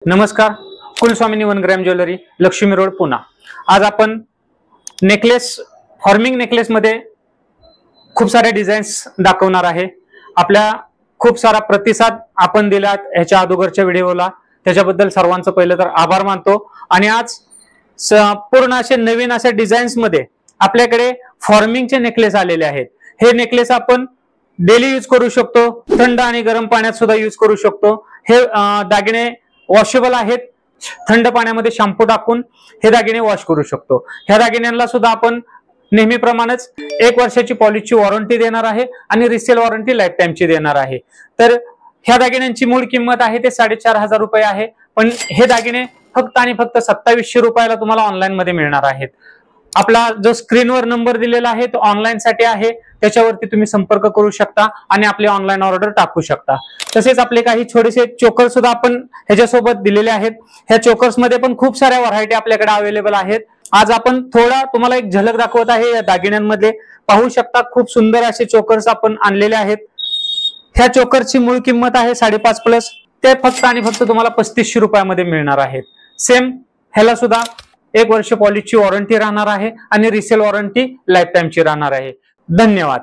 नमस्कार, कुलस्वामिनी 1 gram jewellery, Lakshmi road, Pune. आज आपण नेकलेस, फॉर्मिंग नेकलेस मध्ये खूप सारे डिझाईन्स दाखवणार आहे। आपल्या खूप सारा प्रतिसाद आपण दिलात ह्याच्या अगोदरच्या व्हिडिओला, त्याच्याबद्दल सर्वांचं पहिलं तर आभार मानतो। आणि आज पूर्ण असे नवीन असे डिझाईन्स मध्ये आपल्याकडे फॉर्मिंगचे नेकलेस आलेले आहेत। हे नेकलेस आपण डेली यूज करू शकतो, थंड आणि गरम पाण्यात सुद्धा यूज करू शकतो। हे दागिने वॉशेबल आहेत, थंड पाण्यामध्ये शॅम्पू टाकून हे दागिने वॉश करू शकतो। ह्या दागिन्यांना सुद्धा आपण नेहमीप्रमाणेच 1 वर्षाची पॉलिशची वॉरंटी देणार आहे आणि रिसेल वॉरंटी लाईफ टाइमची देणार आहे। तर ह्या दागिन्यांची मूळ किंमत आहे ते 4,500 रुपये आहे, पण हे दागिने फक्त आणि फक्त 2700 रुपयाला तुम्हाला ऑनलाईन मध्ये मिळणार आहेत। आपला जो स्क्रीनवर नंबर दिलेला आहे तो ऑनलाईन साठी आहे, त्याच्यावरती तुम्ही संपर्क करू शकता आणि आपली ऑनलाईन ऑर्डर टाकू शकता। तसेच आपले काही छोटेसे चोकर सुद्धा आपण ह्याच्यासोबत दिलेले आहेत। ह्या चोकर्स मध्ये पण खूप साऱ्या व्हरायटी आपल्याकडे अवेलेबल आहेत। आज आपण थोडा तुम्हाला एक झलक दाखवत आहे या दागिन्यांमध्ये। पाहू शकता खूप सुंदर असे चोकर्स आपण आणलेले आहेत। ह्या चोकरची मूळ किंमत आहे 5.5 प्लस, ते फक्त आणि फक्त तुम्हाला 3500 रुपयामध्ये मिळणार आहेत। सेम ह्याला सुद्धा 1 वर्ष पॉलिशची वॉरंटी राहणार आहे आणि रिसेल वॉरंटी लाईफ टाइमची राहणार आहे। धन्यवाद।